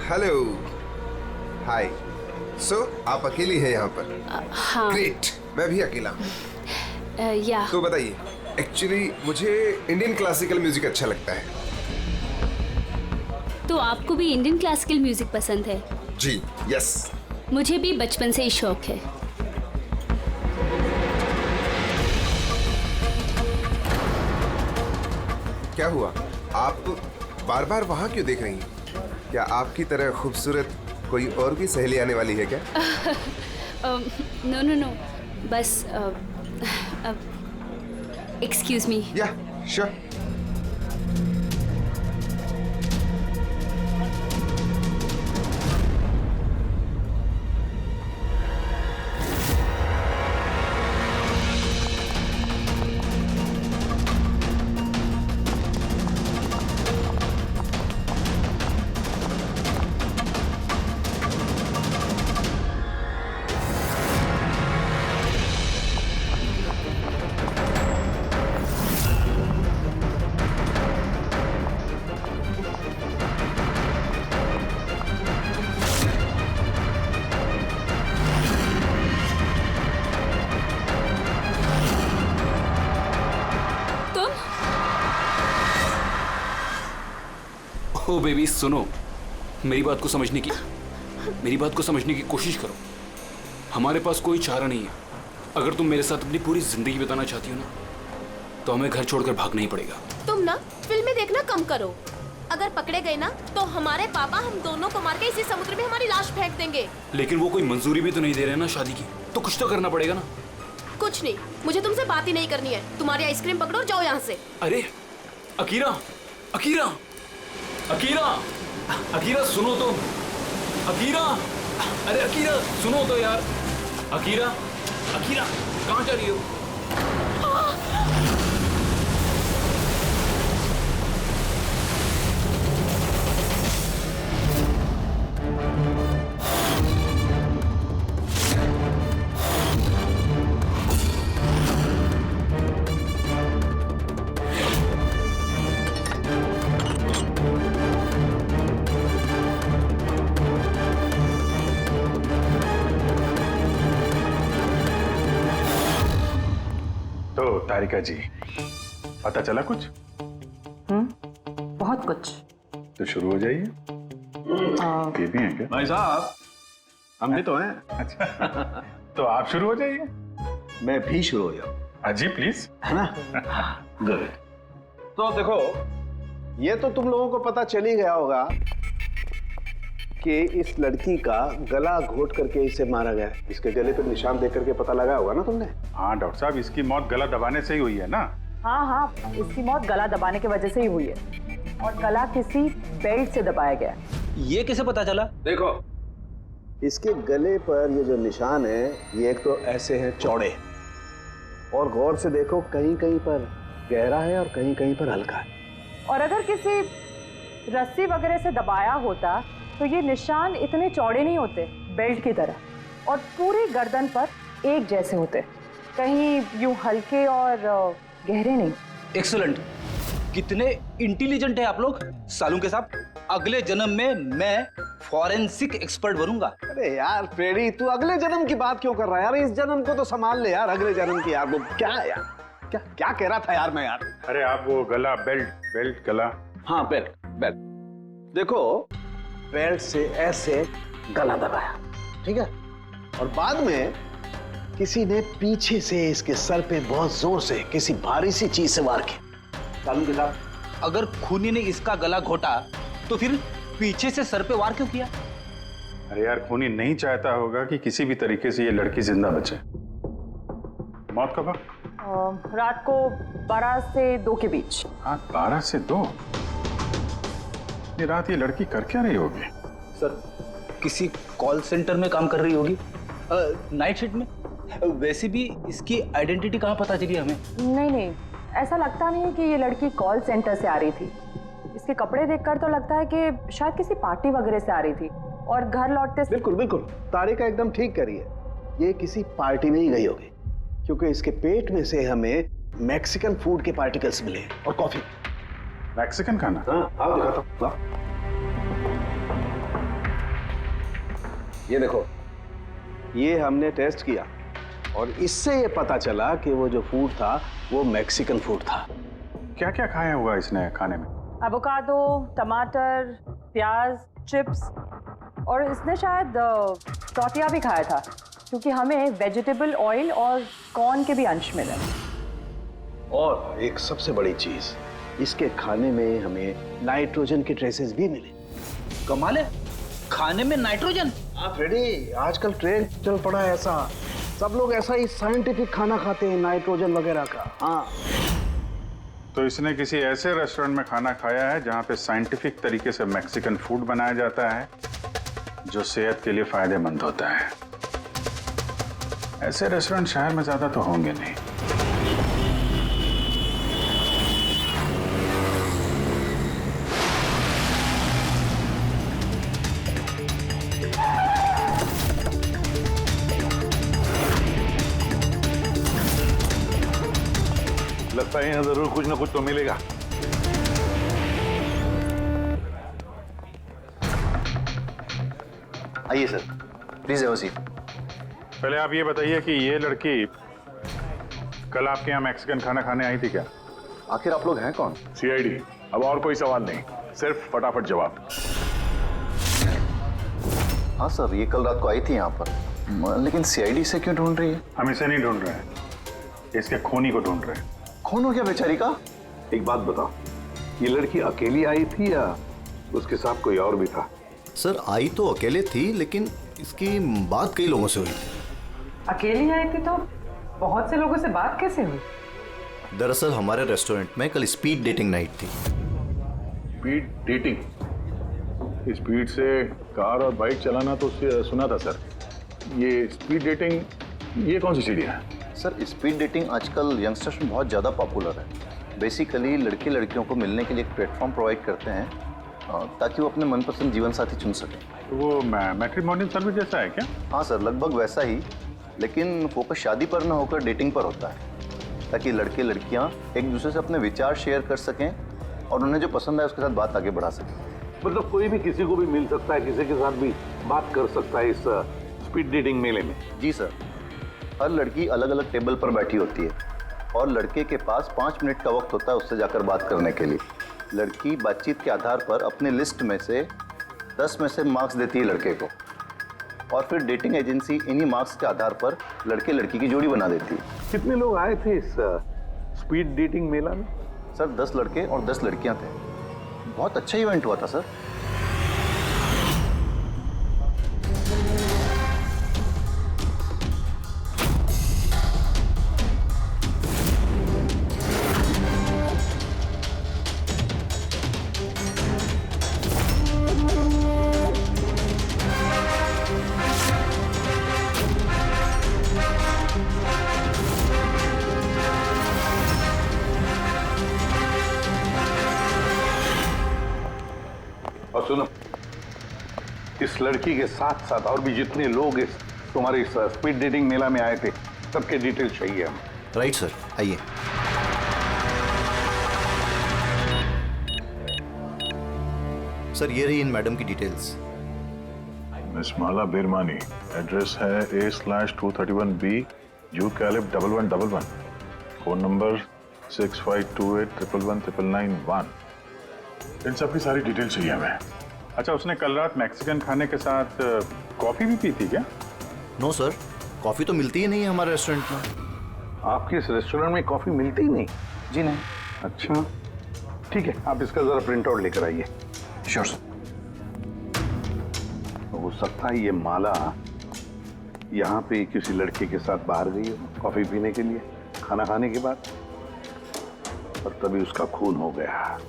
Hello, हाय। सो आप अकेली हैं यहाँ पर? हाँ। ग्रेट, मैं भी अकेला हूँ। या तो बताइए, एक्चुअली मुझे इंडियन क्लासिकल म्यूजिक अच्छा लगता है। तो आपको भी इंडियन क्लासिकल म्यूजिक पसंद है? जी, यस। मुझे भी बचपन से ही शौक है। क्या हुआ, आप बार बार वहाँ क्यों देख रही हैं? क्या आपकी तरह खूबसूरत कोई और भी सहेली आने वाली है क्या? नो नो नो, बस एक्सक्यूज मी। या, श्योर। ओ बेबी सुनो, मेरी बात को समझने की कोशिश करो। हमारे पास कोई चारा नहीं है। अगर तुम मेरे साथ अपनी पूरी जिंदगी बिताना चाहती हो ना, तो हमें घर छोड़कर भागना ही पड़ेगा। तुम ना फिल्में देखना कम करो। अगर पकड़े गए ना तो हमारे पापा हम दोनों को मार के इसी समुद्र में हमारी लाश फेंक देंगे। लेकिन वो कोई मंजूरी भी तो नहीं दे रहे ना शादी की, तो कुछ तो करना पड़ेगा ना। कुछ नहीं, मुझे तुमसे बात ही नहीं करनी है। तुम्हारी आइसक्रीम पकड़ो और जाओ यहाँ से। अरे अकीरा, अकीरा, अकीरा, अकीरा सुनो तो। अकीरा, अरे अकीरा सुनो तो यार। अकीरा, अकीरा कहाँ जा रही हो? तो तारिका जी, पता चला कुछ? बहुत कुछ। तो शुरू हो जाइए। ये भी है क्या? भाई साहब, हम भी तो हैं। अच्छा तो आप शुरू हो जाइए। मैं भी शुरू हो जाऊं, अजी प्लीज। है ना? गुड। तो देखो, ये तो तुम लोगों को पता चल ही गया होगा कि इस लड़की का गला घोट करके इसे मारा गया। इसके गले पर निशान देख करके पता लगा होगा ना तुमने? हाँ डॉक्टर साहब, इसकी मौत गला दबाने से ही हुई है ना? हाँ, इसकी मौत गला दबाने की वजह से ही हुई है और गला किसी बेल्ट से दबाया गया। ये कैसे पता चला? देखो, इसके गले पर ये जो निशान है, ये एक तो ऐसे हैं चौड़े, और गौर से देखो कहीं कहीं पर गहरा है और कहीं कहीं पर हल्का है। और अगर किसी रस्सी वगैरह से दबाया होता तो ये निशान इतने चौड़े नहीं होते बेल्ट की तरह, और पूरी गर्दन पर एक जैसे होते, कहीं यूं हल्के और गहरे नहीं। एक्सीलेंट, कितने इंटेलिजेंट है आप लोग। सालू के साहब, अगले जन्म में मैं फॉरेंसिक एक्सपर्ट बनूंगा। अरे यार फ्रेडी, तू अगले जन्म की बात क्यों कर रहा है यार? इस जन्म को तो संभाल ले यार, अगले जन्म की यार। वो क्या है यार, क्या क्या कह रहा था यार मैं यार? अरे आप वो गला, बेल्ट गला। हाँ बेल्ट। देखो, बेल्ट से ऐसे गला दबाया, ठीक है, और बाद में किसी ने पीछे से इसके सर पे बहुत जोर से किसी भारी सी चीज से वार किया। सालू के साहब, अगर खूनी ने इसका गला घोटा तो फिर पीछे से सर पे वार क्यों किया? अरे यार, खूनी नहीं चाहता होगा कि किसी भी तरीके से ये लड़की जिंदा बचे। मौत कब? रात को 12 से 2 के बीच। हाँ, 12 से 2। ये रात ये लड़की कर क्या रही होगी? सर, किसी कॉल सेंटर में काम कर रही होगी, नाइट शिफ्ट में। वैसे भी इसकी आइडेंटिटी कहाँ पता चली हमें? नहीं, ऐसा लगता नहीं है कि ये लड़की कॉल सेंटर से आ रही थी। इसके कपड़े देखकर तो लगता है कि शायद किसी पार्टी वगैरह से आ रही थी और घर लौटते। बिल्कुल तारिका एकदम ठीक करी है। ये किसी पार्टी में ही गई होगी, क्योंकि इसके पेट में से हमें मैक्सिकन फूड के पार्टिकल्स मिले और कॉफी। मैक्सिकन खाना? हाँ, आओ दिखाता हूँ। ये देखो, ये हमने टेस्ट किया और इससे ये पता चला कि वो जो फूड था वो मैक्सिकन फूड था। क्या क्या खाया हुआ इसने खाने में? एवोकाडो, टमाटर, प्याज, चिप्स और इसने शायद टॉर्टिया भी खाया था, क्योंकि हमें वेजिटेबल ऑयल और कॉर्न के भी अंश मिले। और एक सबसे बड़ी चीज, इसके खाने में हमें नाइट्रोजन के ट्रेसेस भी मिले। कमाल है, खाने में नाइट्रोजन। हाँ फ्रेडी, आजकल ट्रेंड चल पड़ा है ऐसा, सब लोग ऐसा ही साइंटिफिक खाना खाते हैं, नाइट्रोजन वगैरह का। हाँ, तो इसने किसी ऐसे रेस्टोरेंट में खाना खाया है जहां पे साइंटिफिक तरीके से मैक्सिकन फूड बनाया जाता है जो सेहत के लिए फायदेमंद होता है। ऐसे रेस्टोरेंट शहर में ज्यादा तो होंगे नहीं। लगता है यहाँ जरूर कुछ ना कुछ तो मिलेगा। आइए sir, please have a seat. पहले आप ये बताइए कि ये लड़की कल आपके यहाँ मैक्सिकन खाना खाने आई थी क्या? आखिर आप लोग हैं कौन? सीआईडी। अब और कोई सवाल नहीं, सिर्फ फटाफट जवाब। हाँ सर, ये कल रात को आई थी यहाँ पर, लेकिन सीआईडी से क्यों ढूंढ रही है? हम इसे नहीं ढूंढ रहे हैं, इसके खूनी को ढूंढ रहे हैं। खून हो गया बेचारी का? एक बात बताओ, ये लड़की अकेली आई थी या उसके साथ कोई और भी था? सर, आई तो अकेले थी, लेकिन इसकी बात कई लोगों से हुई थी। अकेली आई थी तो बहुत से लोगों से बात कैसे हुई? दरअसल हमारे रेस्टोरेंट में कल स्पीड डेटिंग नाइट थी। Speed dating? स्पीड से कार और बाइक चलाना तो सुना था सर। ये स्पीड डेटिंग, ये कौन सी सीढ़ी है? सर, स्पीड डेटिंग आजकल यंगस्टर्स में बहुत ज़्यादा पॉपुलर है। बेसिकली लड़के लड़कियों को मिलने के लिए एक प्लेटफॉर्म प्रोवाइड करते हैं ताकि वो अपने मनपसंद जीवन साथी चुन सकें। तो वो मैट्रिमोनियल सर्विस जैसा है क्या? हाँ सर, लगभग वैसा ही, लेकिन फोकस शादी पर न होकर डेटिंग पर होता है, ताकि लड़के लड़कियाँ एक दूसरे से अपने विचार शेयर कर सकें और उन्हें जो पसंद है उसके साथ बात आगे बढ़ा सकें। मतलब कोई भी किसी को भी मिल सकता है, किसी के साथ भी बात कर सकता है इस स्पीड डेटिंग मेले में? जी सर, हर लड़की अलग अलग टेबल पर बैठी होती है और लड़के के पास 5 मिनट का वक्त होता है उससे जाकर बात करने के लिए। लड़की बातचीत के आधार पर अपने लिस्ट में से 10 में से मार्क्स देती है लड़के को, और फिर डेटिंग एजेंसी इन्हीं मार्क्स के आधार पर लड़के लड़की की जोड़ी बना देती है। कितने लोग आए थे इस स्पीड डेटिंग मेला में? सर, 10 लड़के और 10 लड़कियां थे। बहुत अच्छा इवेंट हुआ था सर। और सुनो, इस लड़की के साथ साथ और भी जितने लोग इस तुम्हारे इस स्पीड डेटिंग मेला में आए थे, सबके डिटेल चाहिए हमें। राइट सर, आइए। सर, ये रही इन मैडम की डिटेल्स। मिस माला बिरमानी, एड्रेस है A/231B यू कैलिप 1111, फोन नंबर 6528119991। इन सब की सारी डिटेल चाहिए हमें। अच्छा, उसने कल रात मैक्सिकन खाने के साथ कॉफी भी पी थी क्या? नो सर, कॉफ़ी तो मिलती ही नहीं है हमारे रेस्टोरेंट में। आपके इस रेस्टोरेंट में कॉफी मिलती ही नहीं? जी नहीं। अच्छा, ठीक है, आप इसका जरा प्रिंट आउट लेकर आइए। Sure sir. हो सकता है ये माला यहाँ पे किसी लड़के के साथ बाहर गई हो कॉफी पीने के लिए खाना खाने के बाद, और तभी उसका खून हो गया।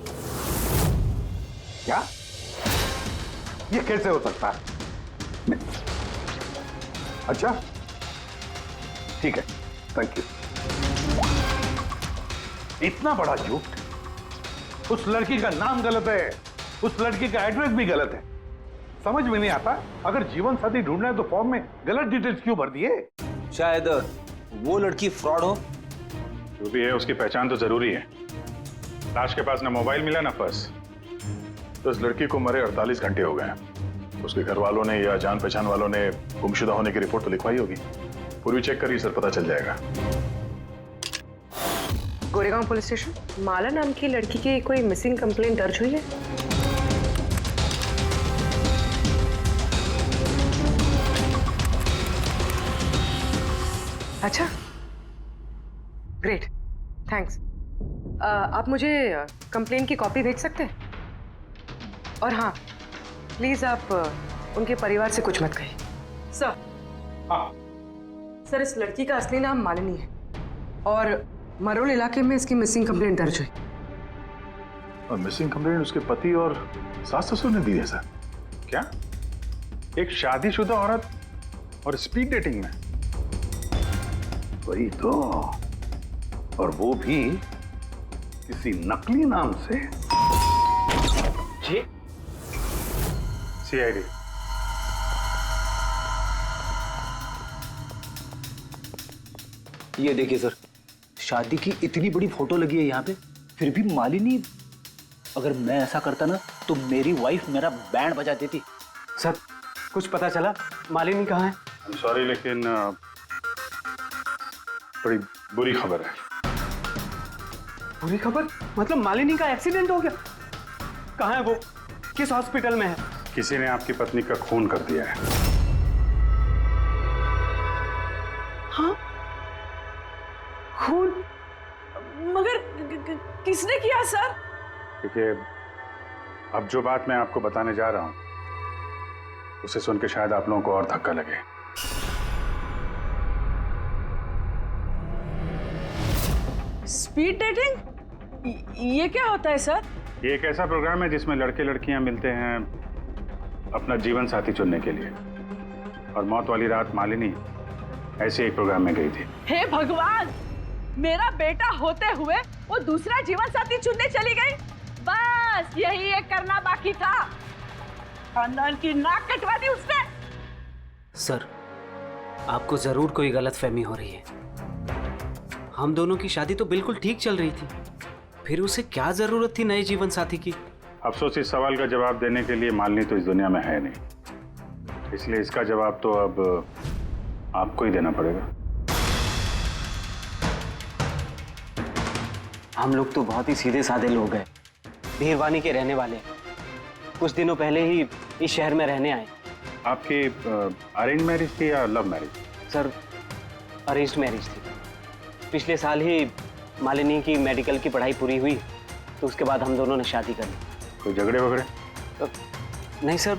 क्या? ये कैसे हो सकता है? नहीं। अच्छा, ठीक है, थैंक यू। इतना बड़ा झूठ! उस लड़की का नाम गलत है, उस लड़की का एड्रेस भी गलत है। समझ में नहीं आता, अगर जीवन साथी ढूंढना है तो फॉर्म में गलत डिटेल्स क्यों भर दिए? शायद वो लड़की फ्रॉड हो। जो भी है उसकी पहचान तो जरूरी है। लाश के पास ना मोबाइल मिला ना पर्स, तो इस लड़की को मरे 48 घंटे हो गए। उसके घर वालों ने या जान पहचान वालों ने गुमशुदा होने की रिपोर्ट तो लिखवाई होगी। पूरी चेक करिए सर, पता चल जाएगा। गोरेगांव पुलिस स्टेशन, माला नाम की लड़की की कोई मिसिंग कंप्लेंट दर्ज हुई है? अच्छा, ग्रेट, थैंक्स। आप मुझे कंप्लेंट की कॉपी भेज सकते हैं? और हाँ, प्लीज आप उनके परिवार से कुछ मत कहिए। सर, हाँ सर, इस लड़की का असली नाम मालिनी है और मरोल इलाके में इसकी मिसिंग कंप्लेंट दर्ज हुई। और मिसिंग कंप्लेंट उसके पति और सास ससुर ने दी है सर? क्या एक शादीशुदा औरत और स्पीड डेटिंग में? वही तो, और वो भी किसी नकली नाम से। जी सीआईडी। ये देखिए सर, शादी की इतनी बड़ी फोटो लगी है यहाँ पे, फिर भी मालिनी। अगर मैं ऐसा करता ना तो मेरी वाइफ मेरा बैंड बजा देती। सर, कुछ पता चला मालिनी कहाँ है? आई एम सॉरी, लेकिन बड़ी बुरी खबर है। बुरी खबर? मतलब मालिनी का एक्सीडेंट हो गया? कहाँ है वो? किस हॉस्पिटल में है? किसी ने आपकी पत्नी का खून कर दिया है। हाँ? खून? मगर किसने किया सर? क्योंकि अब जो बात मैं आपको बताने जा रहा हूं उसे सुन के शायद आप लोगों को और धक्का लगे। Speed dating? ये क्या होता है सर? ये एक ऐसा प्रोग्राम है जिसमें लड़के लड़कियां मिलते हैं अपना जीवन साथी चुनने के लिए। और मौत वाली रात मालिनी ऐसे एक प्रोग्राम में गई थी। हे भगवान, मेरा बेटा होते हुए वो दूसरा जीवन साथी चुनने चली गई। बस यही एक करना बाकी था। खानदान की नाक कटवा दी उसने। सर, आपको जरूर कोई गलतफहमी हो रही है। हम दोनों की शादी तो बिल्कुल ठीक चल रही थी, फिर उसे क्या जरूरत थी नए जीवन साथी की? अफसोस इस सवाल का जवाब देने के लिए मालिनी तो इस दुनिया में है नहीं, इसलिए इसका जवाब तो अब आपको ही देना पड़ेगा। हम लोग तो बहुत ही सीधे साधे लोग हैं, भीरवानी के रहने वाले हैं। कुछ दिनों पहले ही इस शहर में रहने आए। आपकी अरेंज मैरिज थी या love marriage? Sir, arranged marriage थी। पिछले साल ही मालिनी की मेडिकल की पढ़ाई पूरी हुई तो उसके बाद हम दोनों ने शादी कर ली। कोई झगड़े वगड़े? नहीं सर,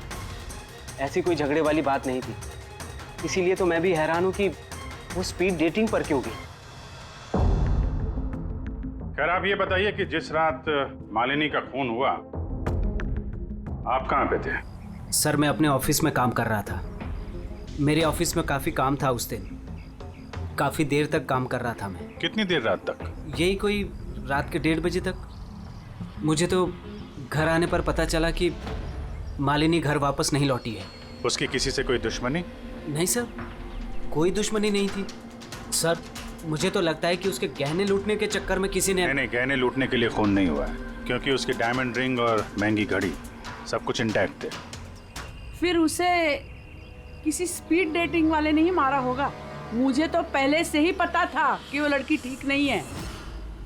ऐसी कोई झगड़े वाली बात नहीं थी। इसीलिए तो मैं भी हैरान हूं कि वो स्पीड डेटिंग पर क्यों गई। खैर, आप ये बताइए कि जिस रात मालिनी का खून हुआ आप कहाँ पे थे? सर, मैं अपने ऑफिस में काम कर रहा था। मेरे ऑफिस में काफ़ी काम था उस दिन। काफ़ी देर तक काम कर रहा था मैं। कितनी देर रात तक? यही कोई रात के 1:30 बजे तक। मुझे तो घर आने पर पता चला कि मालिनी घर वापस नहीं लौटी है। उसकी किसी से कोई दुश्मनी? नहीं सर, कोई दुश्मनी नहीं थी। सर, मुझे तो लगता है कि उसके गहने लूटने के चक्कर में किसी ने... नहीं, गहने लूटने के लिए खून नहीं हुआ है, क्योंकि उसकी डायमंड रिंग और महंगी घड़ी सब कुछ इंटैक्ट थे। फिर उसे किसी स्पीड डेटिंग वाले ने ही मारा होगा। मुझे तो पहले से ही पता था कि वो लड़की ठीक नहीं है।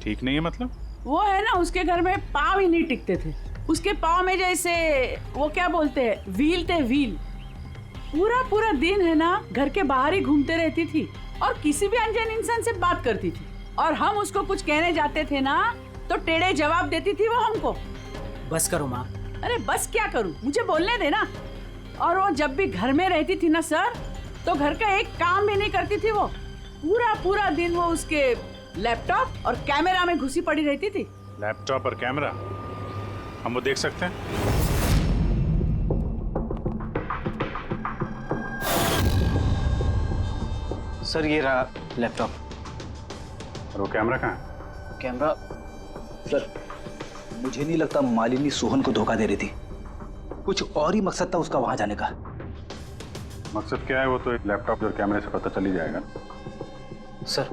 ठीक नहीं है मतलब? वो है ना, उसके घर में पाँव ही नहीं टिकते थे। उसके पाँव में जैसे वो क्या बोलते हैं, व्हील थे, व्हील। पूरा पूरा दिन है ना घर के बाहर ही घूमते रहती थी और किसी भी अनजान इंसान से बात करती थी। और हम उसको कुछ कहने जाते थे ना तो टेढ़े जवाब देती थी वो हमको। बस करो माँ। अरे बस क्या करूं, मुझे बोलने देना। और वो जब भी घर में रहती थी ना सर, तो घर का एक काम भी नहीं करती थी। वो पूरा पूरा दिन वो उसके लैपटॉप और कैमरा में घुसी पड़ी रहती थी। लैपटॉप और कैमरा हम वो देख सकते हैं? सर, ये रहा लैपटॉप। और वो कैमरा कहाँ है? कैमरा? सर, मुझे नहीं लगता मालिनी सोहन को धोखा दे रही थी। कुछ और ही मकसद था उसका वहां जाने का। मकसद क्या है वो तो एक लैपटॉप और कैमरे से पता चल ही जाएगा। सर,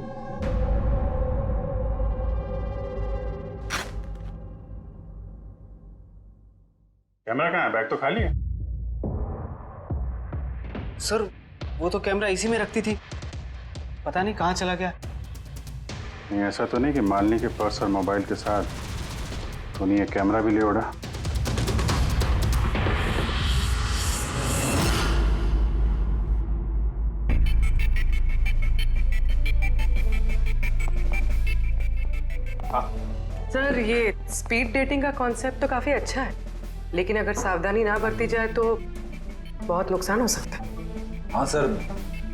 कैमरा कहाँ है? बैग तो खाली है। सर वो तो कैमरा इसी में रखती थी, पता नहीं कहाँ चला गया। नहीं, ऐसा तो नहीं कि मालिनी के पर्स और मोबाइल के साथ तूने ये कैमरा भी ले उड़ा? सर ये स्पीड डेटिंग का कॉन्सेप्ट तो काफी अच्छा है, लेकिन अगर सावधानी ना बरती जाए तो बहुत नुकसान हो सकता है। हाँ सर,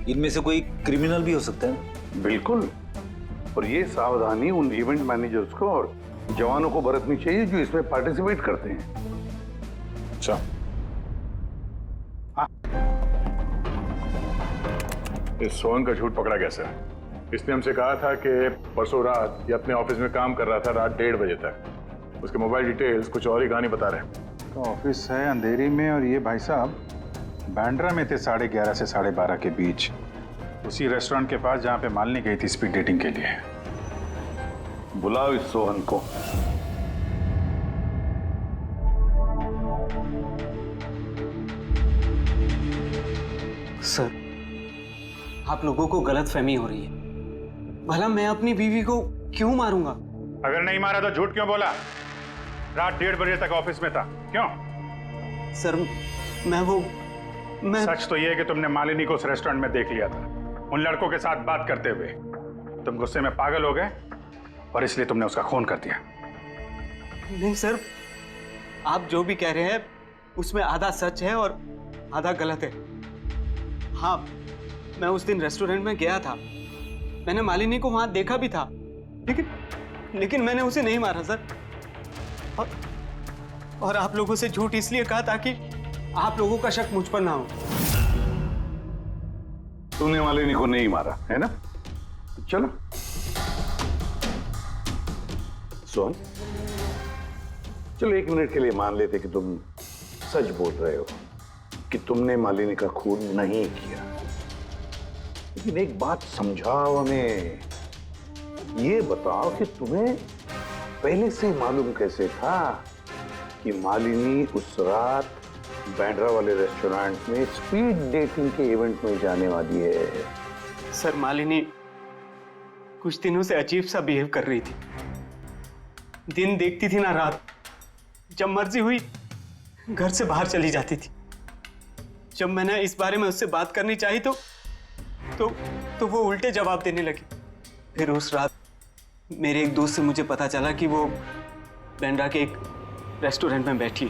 इनमें से कोई क्रिमिनल भी हो सकता है। बिल्कुल। और ये सावधानी उन इवेंट मैनेजर्स को और जवानों को बरतनी चाहिए जो इसमें पार्टिसिपेट करते हैं। अच्छा, इस सोहन का झूठ पकड़ा कैसे? इसने हमसे कहा था कि परसों रात ये अपने ऑफिस में काम कर रहा था रात 1:30 बजे तक। उसके मोबाइल डिटेल्स कुछ और ही कहानी बता रहे हैं। तो ऑफिस है अंधेरी में और ये भाई साहब बांद्रा में थे 11:30 से 12:30 के बीच, उसी रेस्टोरेंट के पास जहां पे मालिनी गई थी स्पीड डेटिंग के लिए। बुलाओ इस सोहन को। सर आप लोगों को गलतफहमी हो रही है। भला मैं अपनी बीवी को क्यों मारूंगा? अगर नहीं मारा तो झूठ क्यों बोला? रात 1:30 बजे तक ऑफिस में था, क्यों? सर मैं सच तो ये है कि तुमने मालिनी को उस रेस्टोरेंट में देख लिया था उन लड़कों के साथ बात करते हुए। तुम गुस्से में पागल हो गए और इसलिए तुमने उसका खून कर दिया। नहीं सर, आप जो भी कह रहे हैं उसमें आधा सच है और आधा गलत है। हाँ, मैं उस दिन रेस्टोरेंट में गया था, मैंने मालिनी को वहां देखा भी था, लेकिन मैंने उसे नहीं मारा सर। और आप लोगों से झूठ इसलिए कहा ताकि आप लोगों का शक मुझ पर ना हो। तूने मालिनी को नहीं मारा है ना? चलो सोहन, चलो 1 मिनट के लिए मान लेते कि तुम सच बोल रहे हो कि तुमने मालिनी का खून नहीं किया, लेकिन एक बात समझाओ हमें। ये बताओ कि तुम्हें पहले से मालूम कैसे था कि मालिनी उस रात बांद्रा वाले रेस्टोरेंट में स्पीड डेटिंग के इवेंट में जाने वाली है? सर मालिनी कुछ दिनों से अजीब सा बिहेव कर रही थी। दिन देखती थी ना रात, जब मर्जी हुई घर से बाहर चली जाती थी। जब मैंने इस बारे में उससे बात करनी चाहिए तो वो उल्टे जवाब देने लगी। फिर उस रात मेरे एक दोस्त से मुझे पता चला कि वो बांद्रा के एक रेस्टोरेंट में बैठी।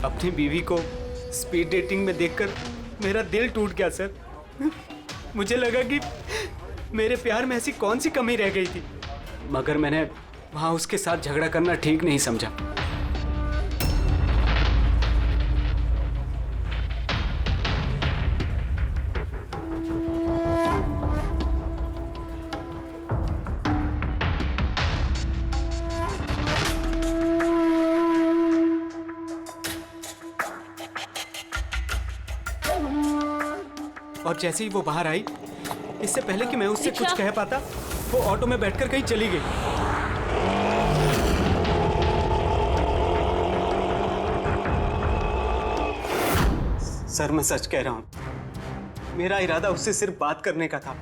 अपनी बीवी को स्पीड डेटिंग में देखकर मेरा दिल टूट गया सर। मुझे लगा कि मेरे प्यार में ऐसी कौन सी कमी रह गई थी, मगर मैंने वहां उसके साथ झगड़ा करना ठीक नहीं समझा। और जैसे ही वो बाहर आई, इससे पहले कि मैं उससे कुछ कह पाता, वो ऑटो में बैठकर कहीं चली गई। सर मैं सच कह रहा हूं, मेरा इरादा उससे सिर्फ बात करने का था,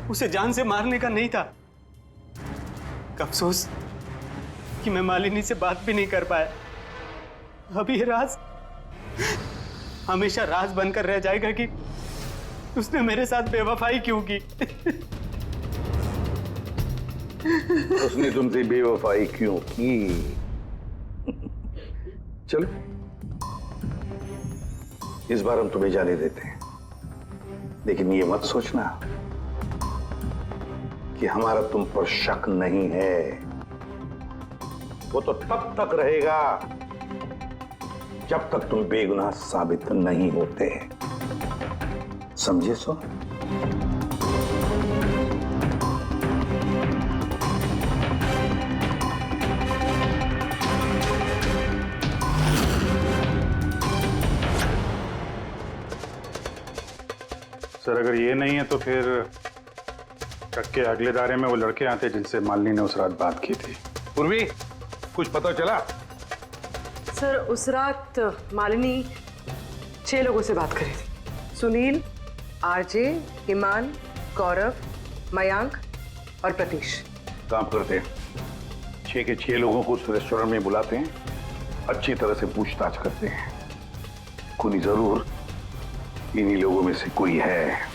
उसे जान से मारने का नहीं था। अफसोस कि मैं मालिनी से बात भी नहीं कर पाया। अब ये राज हमेशा राज बनकर रह जाएगा कि उसने मेरे साथ बेवफाई क्यों की। उसने तुमसे बेवफाई क्यों की? चलो इस बार हम तुम्हें जाने देते हैं, लेकिन ये मत सोचना कि हमारा तुम पर शक नहीं है। वो तो तब तक रहेगा जब तक तुम बेगुनाह साबित नहीं होते। समझे सो? सर अगर ये नहीं है तो फिर ट्रक के अगले दायरे में वो लड़के आते जिनसे मालिनी ने उस रात बात की थी। पूर्वी, कुछ पता चला? सर उस रात मालिनी 6 लोगों से बात करी थी। सुनील, आरजे, ईमान, गौरव, मयांक और प्रतीश। काम करते हैं, 6 के 6 लोगों को उस रेस्टोरेंट में बुलाते हैं, अच्छी तरह से पूछताछ करते हैं। कोई जरूर इन्हीं लोगों में से कोई है।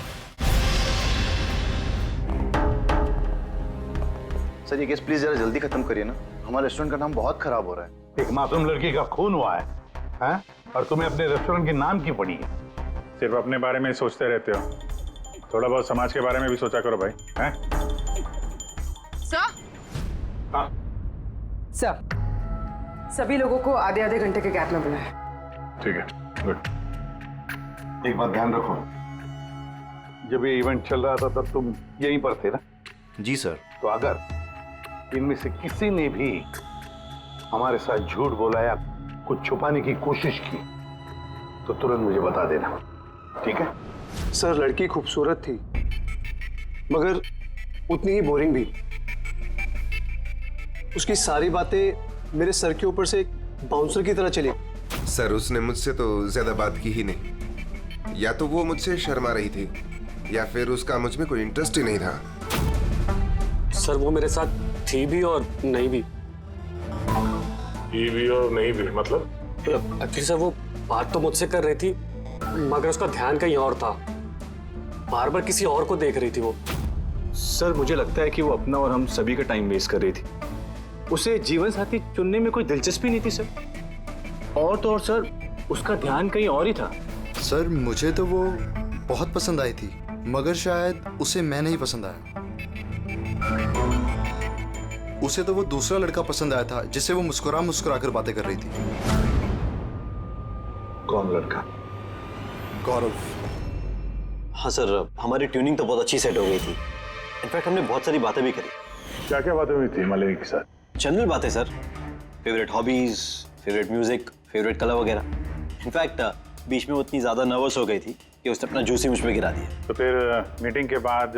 सर ये केस प्लीज जरा जल्दी खत्म करिए ना, हमारे रेस्टोरेंट का नाम बहुत खराब हो रहा है। एक मासूम लड़की का खून हुआ है, हैं? और तुम्हें अपने रेस्टोरेंट के नाम की पड़ी है। सिर्फ अपने बारे में ही सोचते रहते हो, थोड़ा बहुत समाज के बारे में भी सोचा करो भाई। हैं? सर, हाँ सर सभी लोगों को आधे घंटे के गैप में बुलाएं। ठीक है, गुड। एक बात ध्यान रखो, जब ये इवेंट चल रहा था तब तुम यहीं पर थे ना? जी सर। तो अगर इनमें से किसी ने भी हमारे साथ झूठ बोला या कुछ छुपाने की कोशिश की तो तुरंत मुझे बता देना, ठीक है? सर लड़की खूबसूरत थी मगर उतनी ही बोरिंग भी। उसकी सारी बातें मेरे सर के ऊपर से एक बाउंसर की तरह चली। सर उसने मुझसे तो ज्यादा बात की ही नहीं, या तो वो मुझसे शर्मा रही थी या फिर उसका मुझ में कोई इंटरेस्ट ही नहीं था। सर वो मेरे साथ थी भी और नहीं भी। ये भी और नहीं भी मतलब? एक्चुअली सर वो बात तो मुझसे कर रही थी मगर उसका ध्यान कहीं और था, बार बार किसी और को देख रही थी वो। सर मुझे लगता है कि वो अपना और हम सभी का टाइम वेस्ट कर रही थी। उसे जीवन साथी चुनने में कोई दिलचस्पी नहीं थी सर। और तो और सर उसका ध्यान कहीं और ही था। सर मुझे तो वो बहुत पसंद आई थी मगर शायद उसे मैं नहीं पसंद आया। उसे तो वो दूसरा लड़का पसंद आया था जिससे वो मुस्कुरा मुस्कुरा कर बातें कर रही थी। कौन लड़का? गौरव। हाँ सर, हमारी ट्यूनिंग तो बहुत अच्छी सेट हो गई थी। इनफैक्ट हमने बहुत सारी बातें भी करी। क्या क्या बातें हुई थी मालिनी के साथ? जनरल बातें sir, favourite hobbies, favourite music, favourite colour वगैरह। इनफैक्ट बीच में वो इतनी ज्यादा नर्वस हो गई थी कि उसने अपना जूस ही मुझ पे गिरा दिया। तो फिर मीटिंग के बाद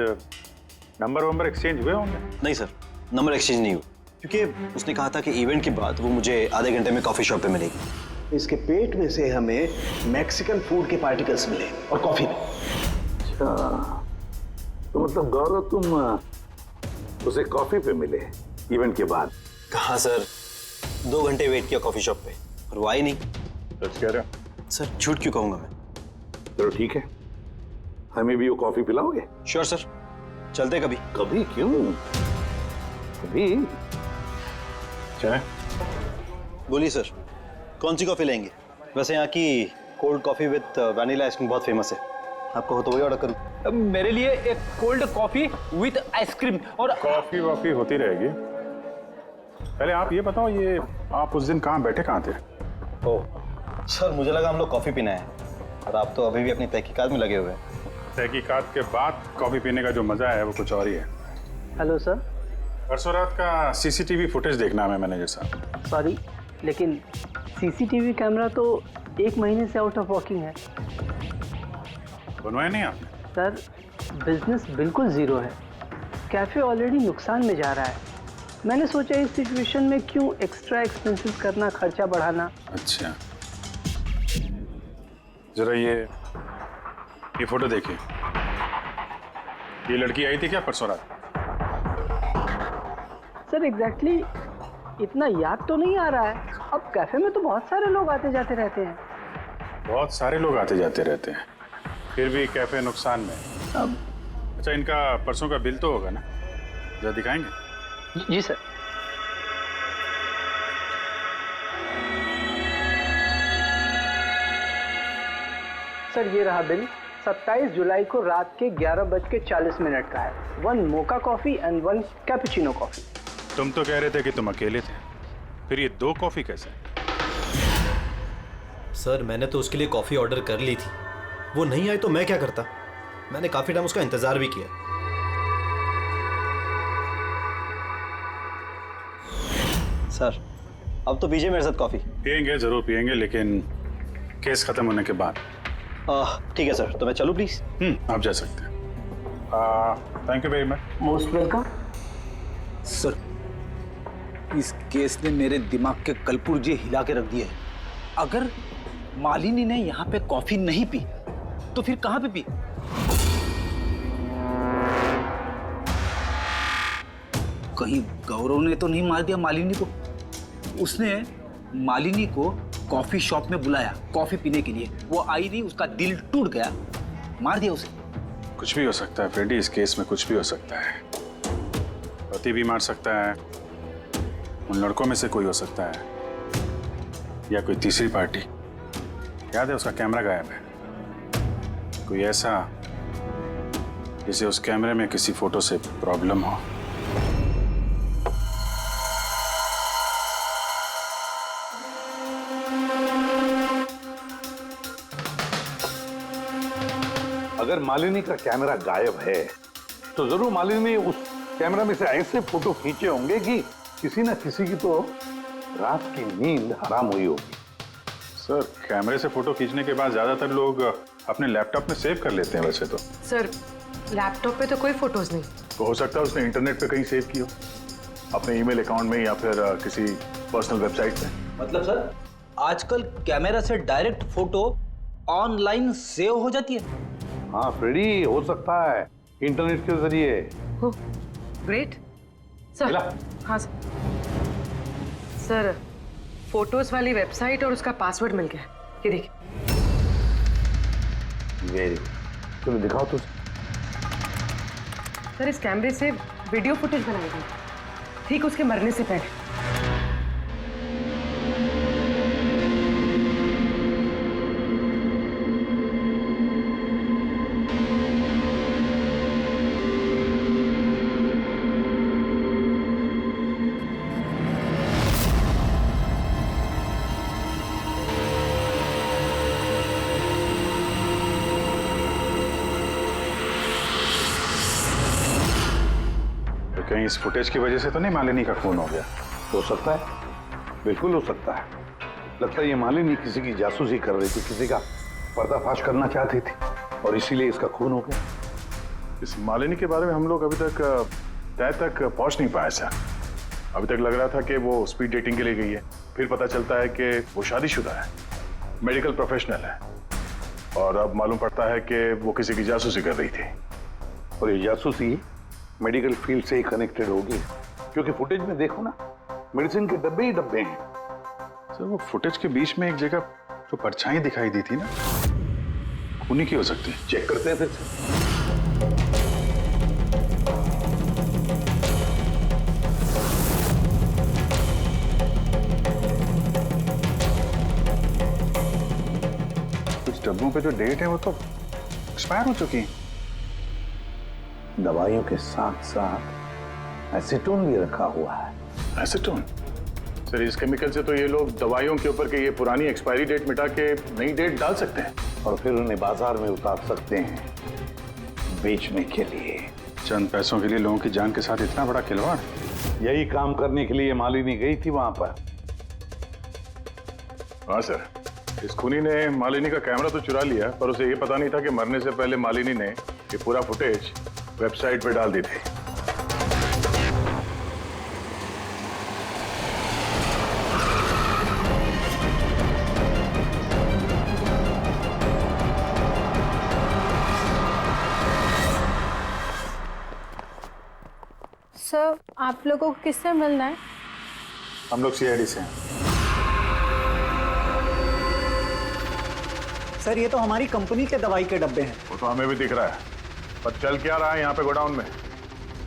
नंबर एक्सचेंज हुए होंगे? नहीं सर, नंबर एक्सचेंज नहीं हुआ क्योंकि उसने कहा था कि इवेंट के बाद वो मुझे आधे घंटे में कॉफी शॉप पे मिलेगी। इसके पेट में से हमें मैक्सिकन फूड के पार्टिकल्स मिले और कॉफी में। अच्छा, तो मतलब गौरव तुम उसे कॉफी पे मिले इवेंट के बाद? कहाँ सर, 2 घंटे वेट किया कॉफी शॉप पे और वो आई नहीं। सच कह रहे हो? सर झूठ क्यों कहूंगा मैं। चलो ठीक है, हमें भी वो कॉफी पिलाओगे? श्योर सर, चलते कभी। कभी क्यों, कभी। चाय? बोलिए सर, कौन सी कॉफी लेंगे? वैसे यहाँ की cold coffee with vanilla ice cream बहुत फेमस है, आपको हो तो वही ऑर्डर करूँ। मेरे लिए एक कोल्ड कॉफी विद आइसक्रीम। और कॉफी वॉफी होती रहेगी, पहले आप ये बताओ, ये आप उस दिन कहाँ बैठे कहाँ थे? ओह सर, मुझे लगा हम लोग कॉफी पीना है और आप तो अभी भी अपनी तहकीकात में लगे हुए हैं। तहकीकात के बाद कॉफी पीने का जो मजा है वो कुछ और ही है। Hello sir. परसों रात का सीसीटीवी फुटेज देखना है मैनेजर साहब। सॉरी, लेकिन सीसीटीवी कैमरा तो 1 महीने से आउट ऑफ वर्किंग है। बनवाया नहीं आपने? सर बिजनेस बिल्कुल जीरो है, कैफे ऑलरेडी नुकसान में जा रहा है। मैंने सोचा इस सिचुएशन में क्यों एक्स्ट्रा एक्सपेंसेस करना, खर्चा बढ़ाना। अच्छा, जरा ये फोटो देखिए, ये लड़की आई थी क्या परसों रात? सर एग्जैक्टली इतना याद तो नहीं आ रहा है। अब कैफे में तो बहुत सारे लोग आते जाते रहते हैं। बहुत सारे लोग आते जाते रहते हैं, फिर भी कैफे नुकसान में। अब अच्छा, इनका परसों का बिल तो होगा ना, जरा दिखाएंगे? जी सर। सर ये रहा बिल। 27 जुलाई को रात के 11:40 का है। 1 mocha coffee and 1 cappuccino coffee. तुम तो कह रहे थे कि तुम अकेले थे, फिर ये 2 कॉफी कैसे? सर मैंने तो उसके लिए कॉफी ऑर्डर कर ली थी, वो नहीं आई तो मैं क्या करता। मैंने काफी टाइम उसका इंतजार भी किया। सर अब तो पीजिए मेरे साथ कॉफी। पियेंगे, जरूर पियेंगे, लेकिन केस खत्म होने के बाद। ठीक है सर, तो मैं चलूं प्लीज? आप जा सकते हैं। Thank you very much. Most welcome. Sir, इस केस ने मेरे दिमाग के कलपुर्जे हिला के रख दिए हैं। अगर मालिनी ने यहाँ पे कॉफी नहीं पी तो फिर कहाँ पे पी? कहीं गौरव ने तो नहीं मार दिया मालिनी को? उसने मालिनी को कॉफी शॉप में बुलाया कॉफी पीने के लिए, वो आई नहीं, उसका दिल टूट गया, मार दिया उसे। कुछ भी हो सकता है फ्रेडी, इस केस में कुछ भी हो सकता है। पति भी मार सकता है, उन लड़कों में से कोई हो सकता है, या कोई तीसरी पार्टी। याद है उसका कैमरा गायब है, कोई ऐसा जिसे उस कैमरे में किसी फोटो से प्रॉब्लम हो। अगर मालिनी का कैमरा गायब है तो जरूर मालिनी ने उस कैमरा में से ऐसे फोटो खींचे होंगे कि किसी न किसी की तो रात की नींद हराम हुई होगी। सर, कैमरे से फोटो खींचने के बाद ज्यादातर लोग अपने लैपटॉप में सेव कर लेते हैं वैसे तो। सर, लैपटॉप पे तो कोई फोटोज नहीं। तो हो सकता है उसने इंटरनेट पे कहीं सेव की हो, अपने ईमेल अकाउंट में या फिर किसी पर्सनल वेबसाइट पे। मतलब सर, आजकल कैमरा से डायरेक्ट फोटो ऑनलाइन सेव हो जाती है? हाँ फ्रेडी, हो सकता है इंटरनेट के जरिए। Great sir. हाँ सर, फोटोज वाली वेबसाइट और उसका पासवर्ड मिल गया। ये देखिए। वेरी गुड, चलो दिखाओ तो। सर, इस कैमरे से वीडियो फुटेज बनाई गई ठीक उसके मरने से पहले। कहीं इस फुटेज की वजह से तो नहीं मालिनी का खून हो गया? हो सकता है, बिल्कुल हो सकता है। लगता है ये मालिनी किसी की जासूसी कर रही थी, किसी का पर्दाफाश करना चाहती थी और इसीलिए इसका खून हो गया। इस मालिनी के बारे में हम लोग अभी तक तय तक पहुंच नहीं पाए सर। अभी तक लग रहा था कि वो स्पीड डेटिंग के लिए गई है, फिर पता चलता है कि वो शादीशुदा है, मेडिकल प्रोफेशनल है, और अब मालूम पड़ता है कि वो किसी की जासूसी कर रही थी। और ये जासूसी मेडिकल फील्ड से ही कनेक्टेड होगी, क्योंकि फुटेज में देखो ना, मेडिसिन के डब्बे ही डब्बे हैं। सर, वो फुटेज के बीच में एक जगह जो परछाई दिखाई दी थी ना, खूनी की हो सकती है। चेक करते हैं फिर से। कुछ डब्बों पे जो डेट है वो तो एक्सपायर हो चुकी है। दवाइयों के साथ साथ एसीटोन भी रखा हुआ है। एसीटोन? सर, इस केमिकल से तो ये लोग दवाइयों के ऊपर के ये पुरानी एक्सपायरी डेट मिटा के नई डेट डाल सकते हैं और फिर उन्हें बाजार में उतार सकते हैं बेचने के लिए। चंद पैसों के लिए लोगों की जान के साथ इतना बड़ा खिलवाड़? यही काम करने के लिए मालिनी गई थी वहां पर। हाँ सर, इस खूनी ने मालिनी का कैमरा तो चुरा लिया, पर उसे ये पता नहीं था कि मरने से पहले मालिनी ने ये पूरा फुटेज वेबसाइट पे डाल दी थी। सर, आप लोगों को किससे मिलना है? हम लोग सीआईडी से हैं। सर, ये तो हमारी कंपनी के दवाई के डब्बे हैं। वो तो हमें भी दिख रहा है, पर चल क्या रहा है यहाँ पे गोडाउन में?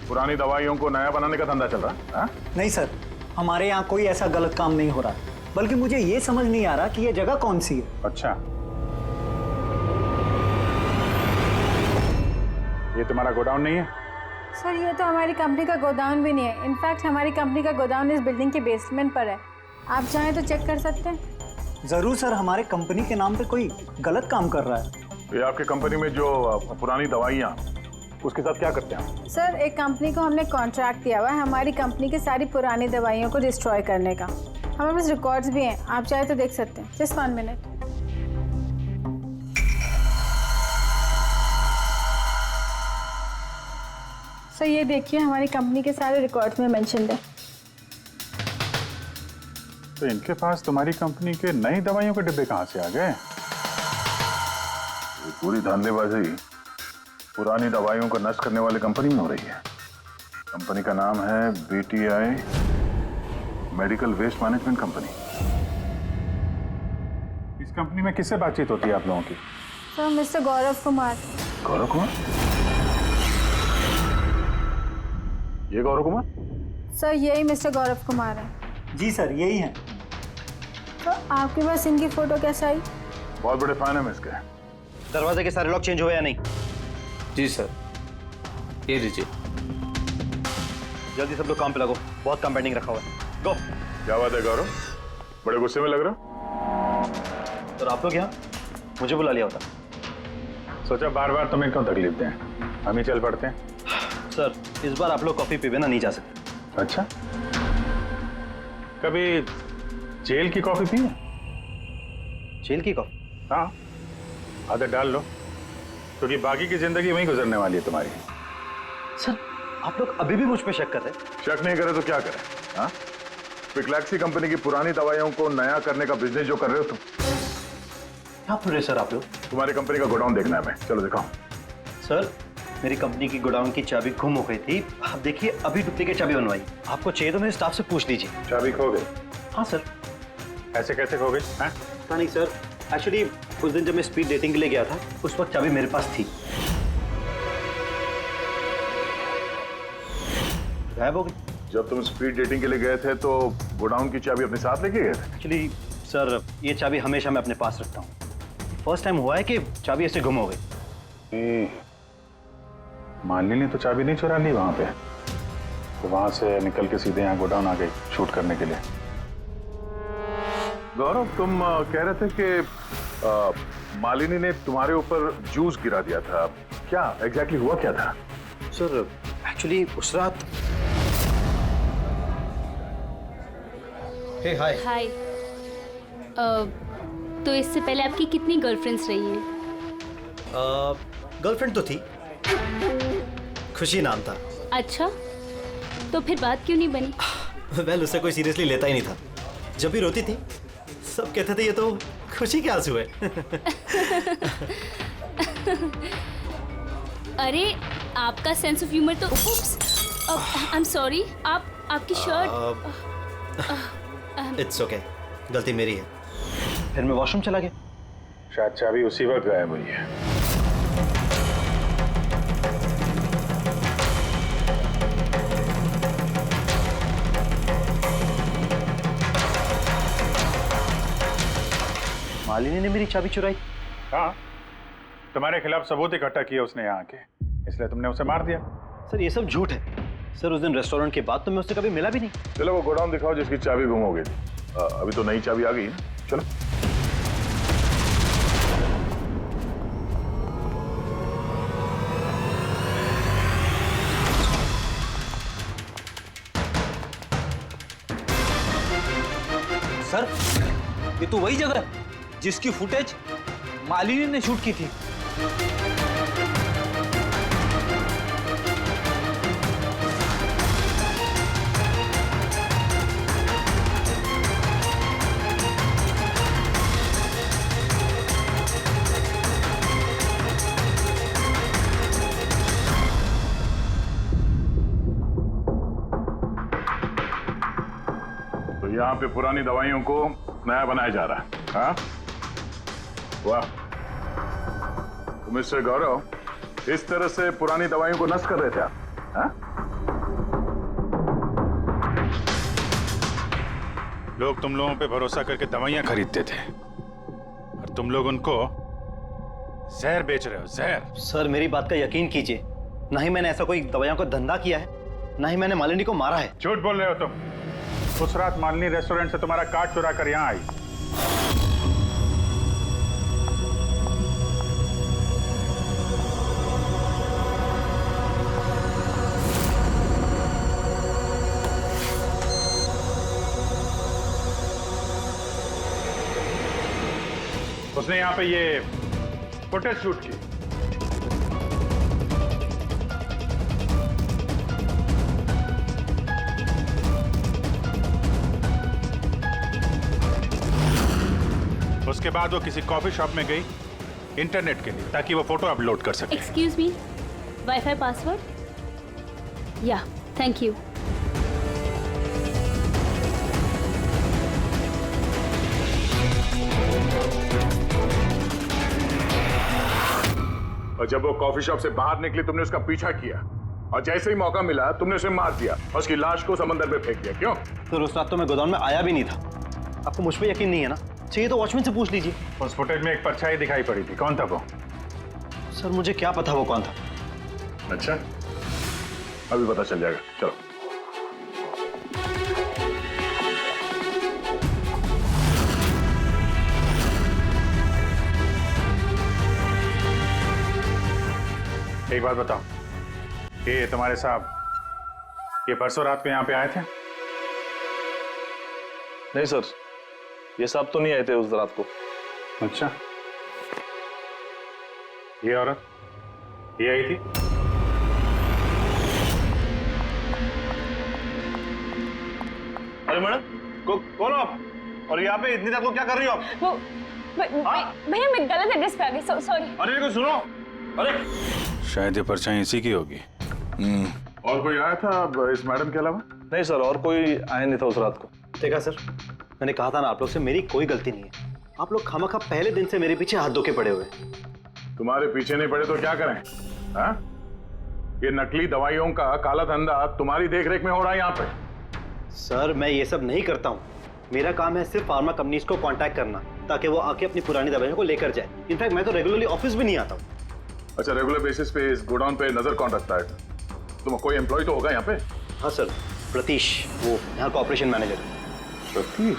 पुरानी दवाइयों को नया बनाने का धंधा चल रहा है? हा? नहीं सर, हमारे यहाँ कोई ऐसा गलत काम नहीं हो रहा, बल्कि मुझे ये समझ नहीं आ रहा कि ये जगह कौन सी है। अच्छा, ये तुम्हारा गोडाउन नहीं है? सर, ये तो हमारी कंपनी का गोदाम भी नहीं है। इनफैक्ट हमारी कंपनी का गोदाम इस बिल्डिंग के बेसमेंट पर है। आप चाहें तो चेक कर सकते हैं। जरूर सर, हमारे कंपनी के नाम पे कोई गलत काम कर रहा है। ये आपकी कंपनी में जो पुरानी दवाइयाँ, उसके साथ क्या करते हैं? सर, एक कंपनी को हमने कॉन्ट्रैक्ट दिया हुआ है हमारी कंपनी की सारी पुरानी दवाइयों को डिस्ट्रॉय करने का। हमारे पास रिकॉर्ड्स भी हैं, आप चाहे तो देख सकते हैं। Just 1 minute. सर ये देखिए हमारी कंपनी के सारे रिकॉर्ड्स में मेंशन है। तो इनके पास तुम्हारी कंपनी के नई दवाइयों के डिब्बे कहाँ से आ गए? ये पूरी धांधलेबाजी पुरानी दवाइयों को नष्ट करने वाली कंपनी में हो रही है। कंपनी का नाम है BTI medical waste management company. इस कंपनी में किससे बातचीत होती है आप लोगों की? Sir mister Gaurav Kumar. गौरव कुमार? ये गौरव कुमार? सर यही मिस्टर गौरव कुमार है। जी सर यही है। तो आपके पास इनकी फोटो कैसे आई? बहुत बड़े फैन है इसके। दरवाजे के सारे लॉक चेंज हुए या नहीं? जी सर, ये लीजिए। जल्दी सब लोग काम पे लगो, बहुत काम पेंडिंग रखा हुआ है। गो। क्या बात है गौरव, बड़े गुस्से में लग रहे हो? तो आप लोग यहाँ मुझे बुला लिया होता। सोचा बार बार तुम्हें क्यों तकलीफ दें, हम ही चल पड़ते हैं। सर इस बार आप लोग कॉफी पी बिना नहीं जा सकते। अच्छा, कभी जेल की कॉफी पी है? जेल की कॉफी? हाँ, आदत डाल लो, क्योंकि बाकी की जिंदगी वहीं गुजरने वाली है तुम्हारी। सर आप लोग अभी भी मुझ पे शक कर रहे हैं? शक नहीं करे तो क्या करें? हाँ, पिक्लैक्सी कंपनी की पुरानी दवाइयों को नया करने का बिजनेस जो कर रहे हो तुम। क्या कर रहे सर आप लोग? तुम्हारी कंपनी का गोडाउन देखना है मैं, चलो दिखाओ। सर मेरी कंपनी की गोडाउन की चाबी गुम हो गई थी, आप देखिए अभी डुप्लीकेट चाबी बनवाई। आपको चाहिए तो मेरे स्टाफ से पूछ लीजिए। चाबी खो गई? हाँ सर। ऐसे कैसे खो गई? पता नहीं सर, एक्चुअली उस दिन जब मैं स्पीड डेटिंग के लिए गया था उस वक्त चाबी मेरे पास थी, गायब हो गई। जब तुम स्पीड डेटिंग के लिए गए थे तो गोडाउन की चाबी अपने साथ लेके गए थे? एक्चुअली सर ये चाबी हमेशा मैं अपने पास रखता हूँ। फर्स्ट टाइम हुआ है कि चाबी ऐसे गुम हो गई। मालिनी ने तो चाबी नहीं चुरा ली वहां पे, तो वहां से निकल के सीधे यहाँ गोडाउन आ गई शूट करने के लिए। गौरव तुम कह रहे थे कि मालिनी ने तुम्हारे ऊपर जूस गिरा दिया था, क्या एग्जैक्टली हुआ क्या था? सर एक्चुअली उस रात। हे हाय। हाय। तो इससे पहले आपकी कितनी गर्लफ्रेंड्स रही हैं? गर्लफ्रेंड तो थी, खुशी नाम था। अच्छा, तो फिर बात क्यों नहीं बनी? वेल उसे कोई सीरियसली लेता ही नहीं था। जब भी रोती थी सब कहते थे ये तो खुशी के आंसू है। अरे आपका सेंस ऑफ ह्यूमर तो आई एम सॉरी, आपकी शर्ट। इट्स ओके, गलती मेरी है। फिर मैं वॉशरूम चला गया, शायद चाबी उसी वक्त गायब हुई है। मालिनी ने मेरी चाबी चुराई? हाँ, तुम्हारे खिलाफ सबूत इकट्ठा किया उसने यहाँ आके, इसलिए तुमने उसे मार दिया। सर ये सब झूठ है। सर उस दिन रेस्टोरेंट के बाद तो मैं उससे कभी मिला भी नहीं। चलो वो गोडाउन दिखाओ जिसकी चाबी गुम हो गई थी। अभी तो नई चाबी आ गई ना, चलो। सर ये तो वही जगह है जिसकी फुटेज मालिनी ने शूट की थी। तो यहाँ पे पुरानी दवाइयों को नया बनाया जा रहा है। हाँ, वाह। तो मिस्टर गौरव इस तरह से पुरानी दवाइयों को नष्ट कर रहे थे आप? हाँ? लोग तुम लोगों पे भरोसा करके दवाइयां खरीदते थे और तुम लोग उनको जहर बेच रहे हो, जहर। सर मेरी बात का यकीन कीजिए, ना ही मैंने ऐसा कोई दवाइयों का धंधा किया है, ना ही मैंने मालिनी को मारा है। झूठ बोल रहे हो तुम। उस रात मालिनी रेस्टोरेंट से तुम्हारा कार्ड चुरा कर यहाँ आई। उसने यहाँ पे ये फुटेज शूट की। उसके बाद वो किसी कॉफी शॉप में गई इंटरनेट के लिए, ताकि वो फोटो अपलोड कर सके। Excuse me, wifi password? या, थैंक यू। और जब वो कॉफी शॉप से बाहर निकली तुमने उसका पीछा किया, और जैसे ही मौका मिला तुमने उसे मार दिया और उसकी लाश को समंदर में फेंक दिया। क्यों? सर उस रात तो मैं गोदाम में आया भी नहीं था। आपको मुझ पे यकीन नहीं है ना? चाहिए तो वॉचमैन से पूछ लीजिए। उस फुटेज में एक परछाई दिखाई पड़ी थी, कौन था वो? सर मुझे क्या पता वो कौन था। अच्छा, अभी पता चल जाएगा, चलो। एक बात बताओ, ये तुम्हारे साहब ये परसों रात को यहाँ पे आए थे? नहीं सर, ये साहब तो नहीं आए थे उस रात को। अच्छा, ये औरत ये आई थी? अरे मैडम, कौन हो आप? और यहाँ पे इतनी रात को क्या कर रही हो आप? वो भैया मैं गलत एड्रेस पे आ गई, सॉरी। अरे कुछ सुनो। अरे शायद ये परछाई इसी की होगी। और कोई आया था इस मैडम के अलावा? नहीं सर, और कोई आया नहीं था उस रात को। देखा सर, मैंने कहा था ना आप लोग से मेरी कोई गलती नहीं है। आप लोग खामखा पहले दिन से मेरे पीछे हाथ धो के पड़े हुए। तुम्हारे पीछे नहीं पड़े तो क्या करें? हाँ? ये नकली दवाइयों का काला धंधा तुम्हारी देखरेख में हो रहा है यहाँ पे। सर मैं ये सब नहीं करता हूँ। मेरा काम है सिर्फ फार्मा कंपनीज को कांटेक्ट करना, ताकि वो आके अपनी पुरानी दवाइयों को लेकर जाए। इनफैक्ट मैं तो रेगुलरली ऑफिस भी नहीं आता हूँ। अच्छा, रेगुलर बेसिस पे इस गोडाउन पे नजर कौन रखता है? तुम कोई एम्प्लॉय तो होगा यहाँ पे? हाँ सर, प्रतीश, वो यहाँ का ऑपरेशन मैनेजर। प्रतीश?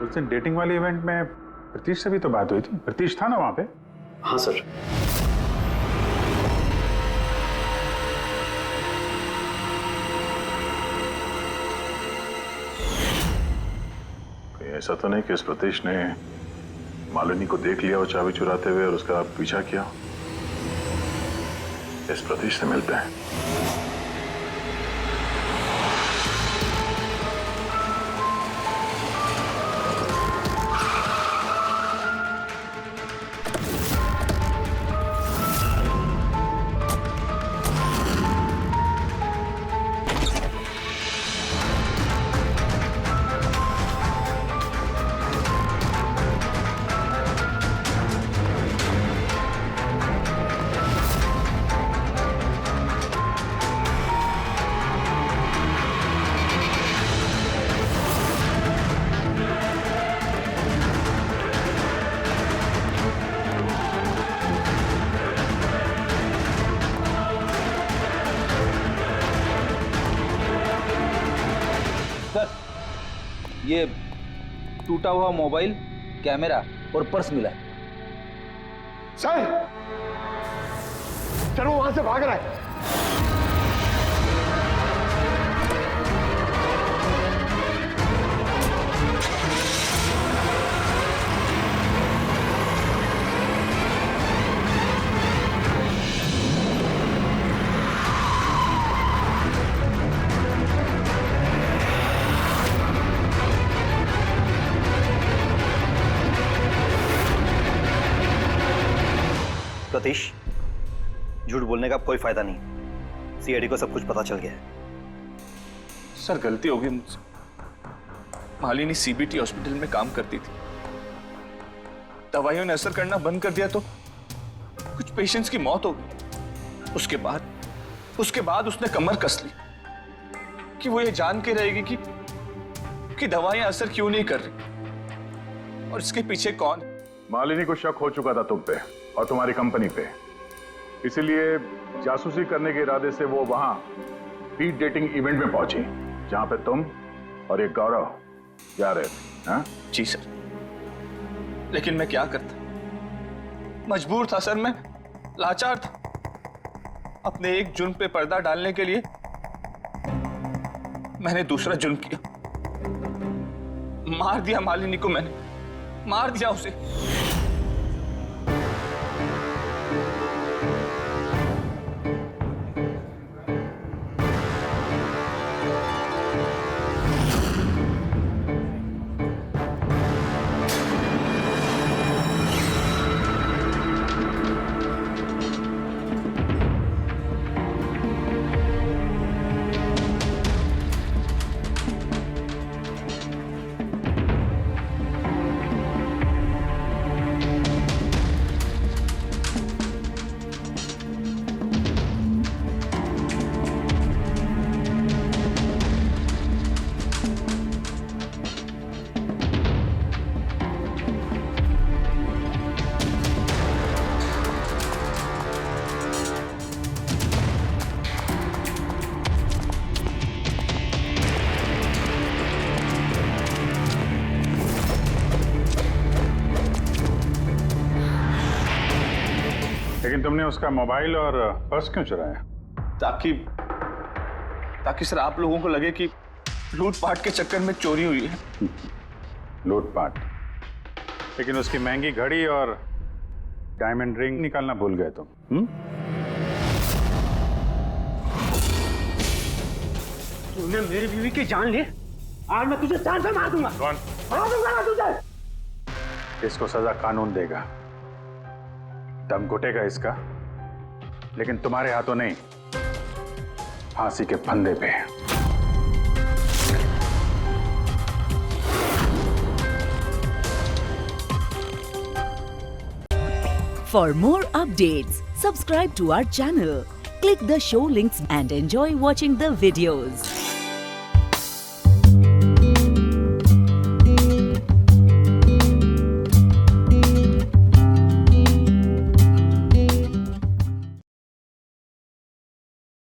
उस दिन डेटिंग वाले इवेंट में प्रतीश से भी तो बात हुई थी। प्रतीश था ना वहाँ पे? हाँ सर। ऐसा तो नहीं कि इस प्रतीश ने मालिनी को देख लिया और चाबी चुराते हुए और उसका पीछा किया? इस प्रतीश से मिलते हैं। ये टूटा हुआ मोबाइल, कैमरा और पर्स मिला है। सर, चलो वहां से भाग रहा है। सतीश, झूठ बोलने का कोई फायदा नहीं। सीआईडी को सब कुछ पता चल गया है। सर गलती हो गई मुझसे। मालिनी सीबीटी हॉस्पिटल में काम करती थी। दवाइयों ने असर करना बंद कर दिया तो कुछ पेशेंट्स की मौत हो गई। उसके बाद उसने कमर कस ली कि वो ये जान के रहेगी कि दवाइयां असर क्यों नहीं कर रही और इसके पीछे कौन है। मालिनी को शक हो चुका था तुम पे और तुम्हारी कंपनी पे, इसीलिए जासूसी करने के इरादे से वो वहां स्पीड डेटिंग इवेंट में पहुंची, जहां पे तुम और एक गौरव जा रहे थे। हाँ? जी सर, लेकिन मैं क्या करता, मजबूर था सर, मैं लाचार था। अपने एक जुर्म पे पर्दा डालने के लिए मैंने दूसरा जुर्म किया। मार दिया मालिनी को, मैंने मार दिया उसे। लेकिन तुमने उसका मोबाइल और पर्स क्यों चुराया? ताकि सर आप लोगों को लगे कि लूटपाट के चक्कर में चोरी हुई है। लूटपाट? लेकिन उसकी महंगी घड़ी और डायमंड रिंग निकालना भूल गए तुम। तूने मेरी बीवी की जान ली, आज मैं तुझे जान से मार दूंगा। कौन? मार दूंगा ना तुझे। इसको सजा कानून देगा, दम घुटेगा इसका, लेकिन तुम्हारे हाथों नहीं, फांसी के फंदे पे। For more updates, subscribe to our channel, click the show links and enjoy watching the videos.